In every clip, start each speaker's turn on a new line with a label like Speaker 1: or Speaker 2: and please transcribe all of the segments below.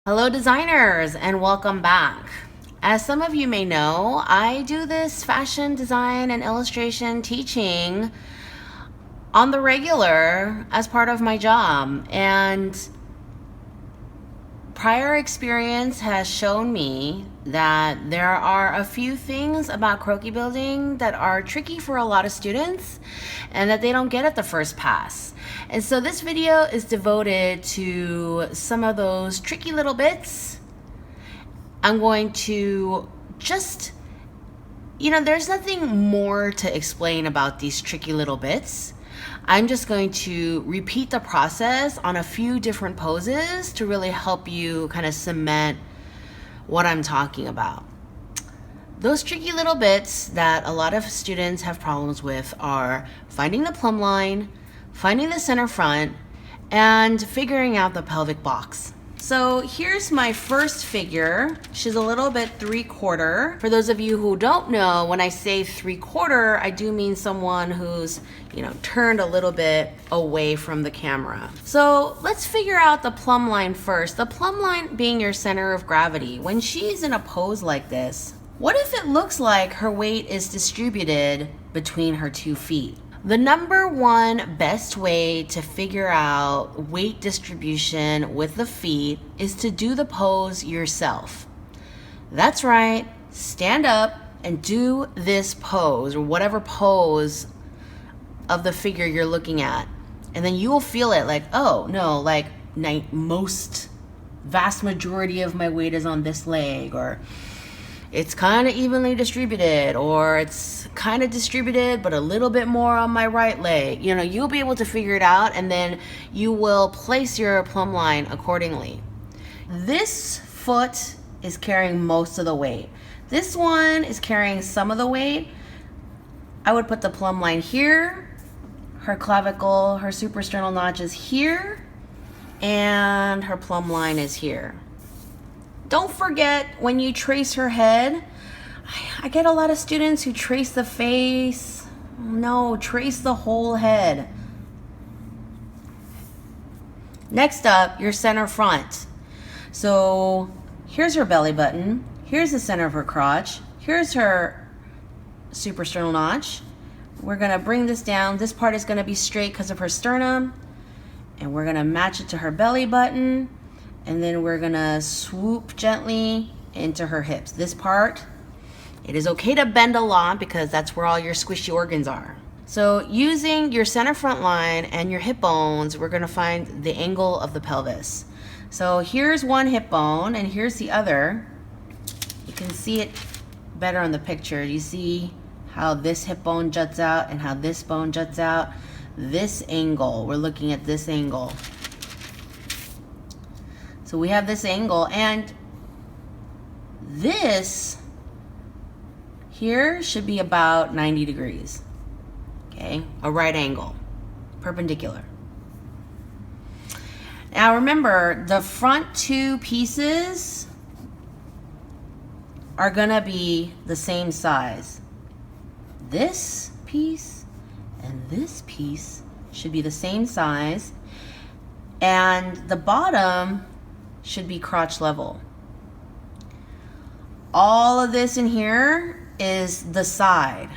Speaker 1: Hello designers and welcome back. As some of you may know, I do this fashion design and illustration teaching on the regular as part of my job, and prior experience has shown me that there are a few things about croquis building that are tricky for a lot of students and that they don't get at the first pass. And so this video is devoted to some of those tricky little bits. I'm going to just, there's nothing more to explain about these tricky little bits. I'm just going to repeat the process on a few different poses to really help you kind of cement what I'm talking about. Those tricky little bits that a lot of students have problems with are finding the plumb line, finding the center front, and figuring out the pelvic box. So here's my first figure. She's a little bit 3/4. For those of you who don't know, when I say 3/4, I do mean someone who's, turned a little bit away from the camera. So let's figure out the plumb line first. The plumb line being your center of gravity. When she's in a pose like this, what if it looks like her weight is distributed between her 2 feet? The number one best way to figure out weight distribution with the feet is to do the pose yourself. That's right, stand up and do this pose, or whatever pose of the figure you're looking at. And then you will feel it like, oh no, like vast majority of my weight is on this leg, or it's kind of evenly distributed, or it's kind of distributed but a little bit more on my right leg. You'll be able to figure it out, and then you will place your plumb line accordingly. This foot is carrying most of the weight. This one is carrying some of the weight. I would put the plumb line here, her clavicle, her suprasternal notch is here, and her plumb line is here. Don't forget, when you trace her head, I get a lot of students who trace the face. No, trace the whole head. Next up, your center front. So here's her belly button. Here's the center of her crotch. Here's her suprasternal notch. We're gonna bring this down. This part is gonna be straight because of her sternum. And we're gonna match it to her belly button. And then we're gonna swoop gently into her hips. This part, it is okay to bend a lot because that's where all your squishy organs are. So using your center front line and your hip bones, we're gonna find the angle of the pelvis. So here's one hip bone and here's the other. You can see it better on the picture. You see how this hip bone juts out and how this bone juts out. This angle, we're looking at this angle. So we have this angle, and this here should be about 90 degrees, okay? A right angle, perpendicular. Now remember, the front 2 pieces are gonna be the same size. This piece and this piece should be the same size, and the bottom should be crotch level. All of this in here is the side.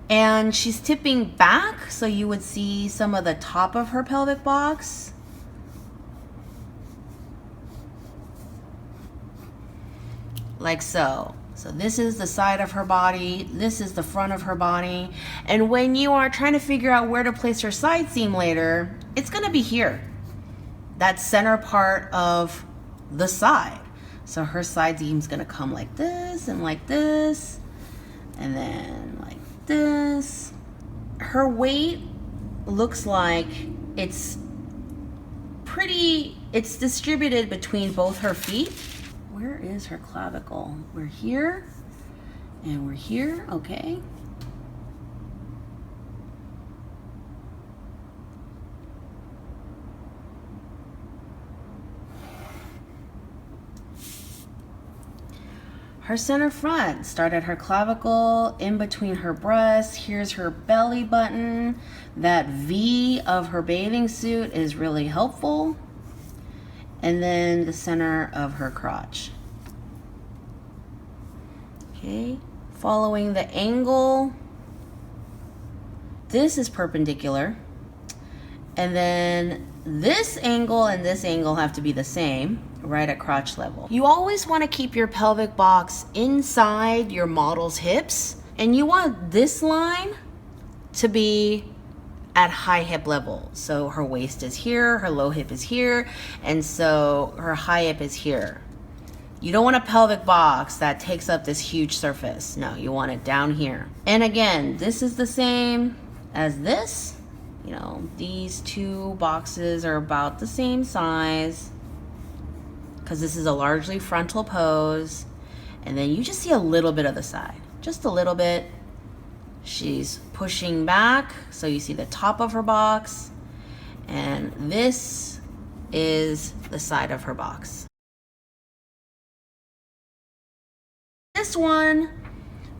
Speaker 1: And she's tipping back, so you would see some of the top of her pelvic box. Like so. So this is the side of her body, this is the front of her body. And when you are trying to figure out where to place her side seam later, it's gonna be here. That center part of the side. So her side seam's gonna come like this, and then like this. Her weight looks like it's distributed between both her feet. Where is her clavicle? We're here, and we're here, okay. Her center front, start at her clavicle, in between her breasts. Here's her belly button. That V of her bathing suit is really helpful. and then the center of her crotch. Okay, following the angle, this is perpendicular, and then this angle and this angle have to be the same, right at crotch level. You always want to keep your pelvic box inside your model's hips, and you want this line to be at high hip level. So her waist is here, her low hip is here, and so her high hip is here. You don't want a pelvic box that takes up this huge surface. No, you want it down here. And again, this is the same as this. You know, these two boxes are about the same size because this is a largely frontal pose. And then you just see a little bit of the side, just a little bit. She's pushing back, so you see the top of her box, and this is the side of her box. This one,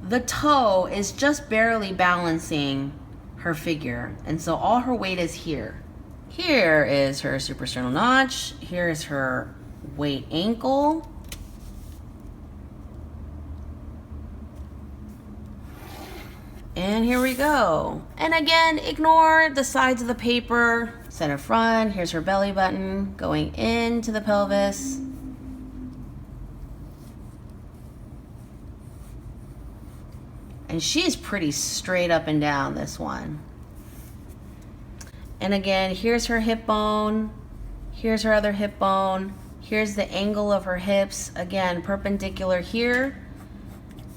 Speaker 1: the toe is just barely balancing her figure, and so all her weight is here. Here is her suprasternal notch, here is her weight ankle, and here we go. And again, ignore the sides of the paper. Center front, here's her belly button going into the pelvis. And she's pretty straight up and down, this one. And again, here's her hip bone. Here's her other hip bone. Here's the angle of her hips. Again, perpendicular here.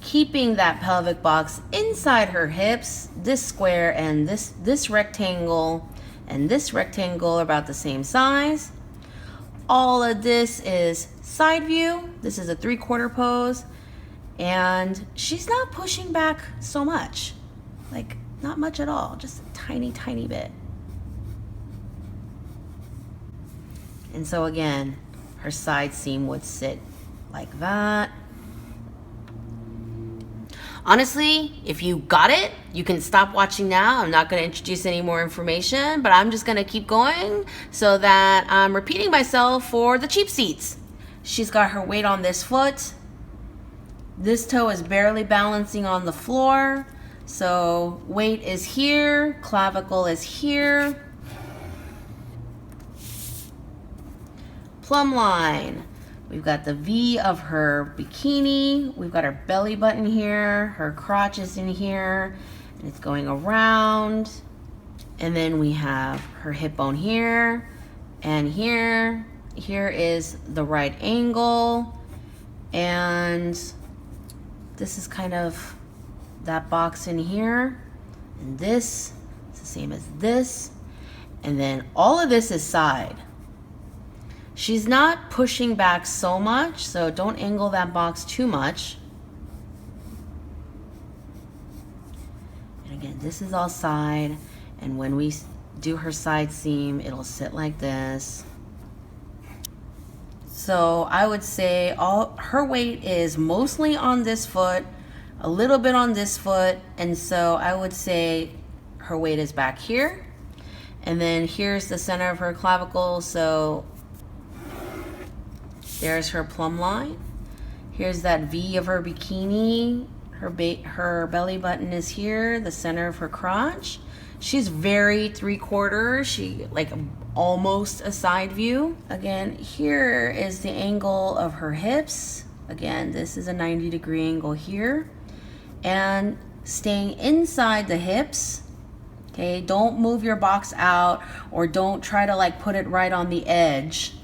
Speaker 1: Keeping that pelvic box inside her hips. This square and this rectangle and this rectangle are about the same size. All of this is side view. This is a 3/4 pose. And she's not pushing back so much. Like, not much at all. Just a tiny, tiny bit. And so again, her side seam would sit like that. Honestly, if you got it, you can stop watching now. I'm not going to introduce any more information, but I'm just going to keep going so that I'm repeating myself for the cheap seats. She's got her weight on this foot. This toe is barely balancing on the floor. So weight is here, clavicle is here. Plumb line. We've got the V of her bikini. We've got her belly button here. Her crotch is in here. And it's going around. And then we have her hip bone here and here. Here is the right angle. And this is kind of that box in here. And this is the same as this. And then all of this is side. She's not pushing back so much, so don't angle that box too much. And again, this is all side. And when we do her side seam, it'll sit like this. So I would say all her weight is mostly on this foot, a little bit on this foot, and so I would say her weight is back here. And then here's the center of her clavicle, so there's her plumb line. Here's that V of her bikini. Her belly button is here, the center of her crotch. She's very 3/4. She like almost a side view. Again, here is the angle of her hips. Again, this is a 90-degree angle here. And staying inside the hips. Okay, don't move your box out or don't try to like put it right on the edge.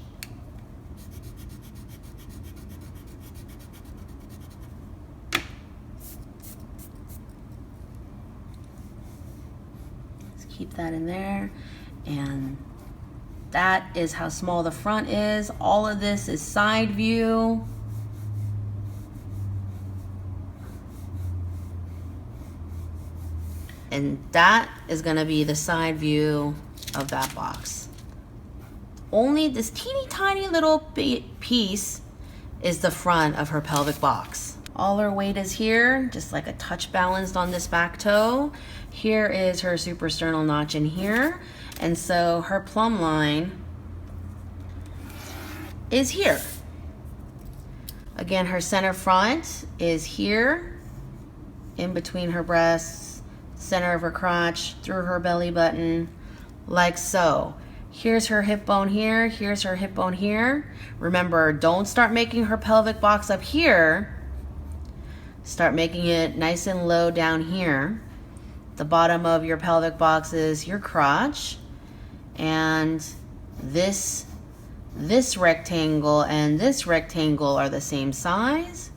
Speaker 1: Keep that in there, and that is how small the front is. All of this is side view. And that is going to be the side view of that box. Only this teeny tiny little piece is the front of her pelvic box. All her weight is here, just like a touch balanced on this back toe. Here is her suprasternal notch in here. And so her plumb line is here. Again, her center front is here, in between her breasts, center of her crotch, through her belly button, like so. Here's her hip bone here, here's her hip bone here. Remember, don't start making her pelvic box up here. Start making it nice and low down here. The bottom of your pelvic box is your crotch, and this rectangle and this rectangle are the same size.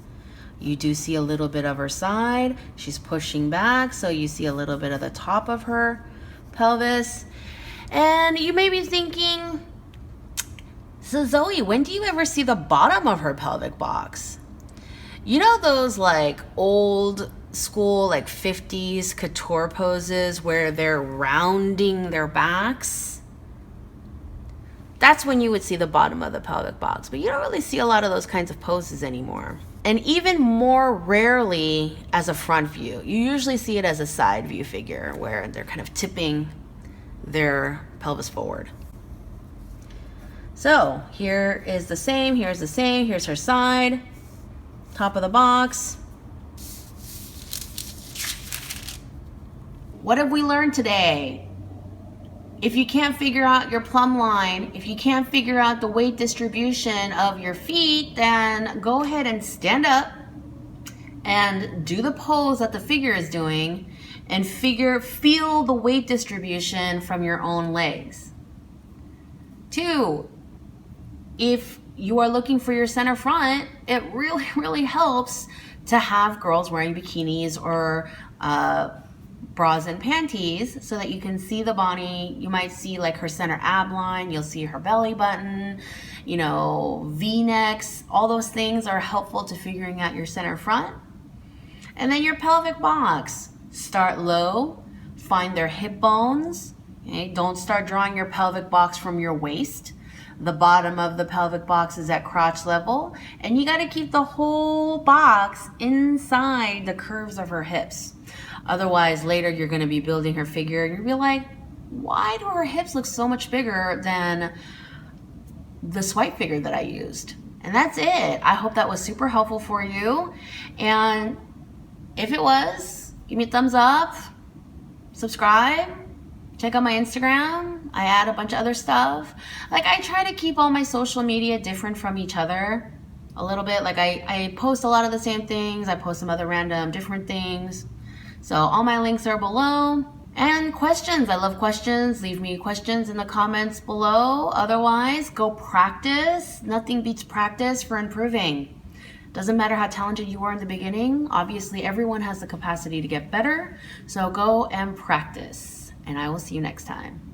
Speaker 1: You do see a little bit of her side. She's pushing back, so you see a little bit of the top of her pelvis. And you may be thinking, so Zoe, when do you ever see the bottom of her pelvic box? You know those like old school like 50s couture poses where they're rounding their backs? That's when you would see the bottom of the pelvic box, but you don't really see a lot of those kinds of poses anymore. And even more rarely as a front view. You usually see it as a side view figure where they're kind of tipping their pelvis forward. So here is the same, here's the same, here's her side, top of the box. What have we learned today? If you can't figure out your plumb line, if you can't figure out the weight distribution of your feet, then go ahead and stand up and do the pose that the figure is doing and feel the weight distribution from your own legs. 2, if you are looking for your center front, it really, really helps to have girls wearing bikinis or bras and panties so that you can see the body. You might see like her center ab line, you'll see her belly button, you know, V-necks. All those things are helpful to figuring out your center front. And then your pelvic box. Start low, find their hip bones. Okay? Don't start drawing your pelvic box from your waist. The bottom of the pelvic box is at crotch level, and you got to keep the whole box inside the curves of her hips. Otherwise, later you're going to be building her figure and you'll be like, why do her hips look so much bigger than the swipe figure that I used? And that's it. I hope that was super helpful for you. And if it was, give me a thumbs up, subscribe, check out my Instagram. I add a bunch of other stuff. Like, I try to keep all my social media different from each other a little bit. Like, I post a lot of the same things. I post some other random different things. So all my links are below. And questions, I love questions. Leave me questions in the comments below. Otherwise, go practice. Nothing beats practice for improving. Doesn't matter how talented you are in the beginning. Obviously, everyone has the capacity to get better. So go and practice. And I will see you next time.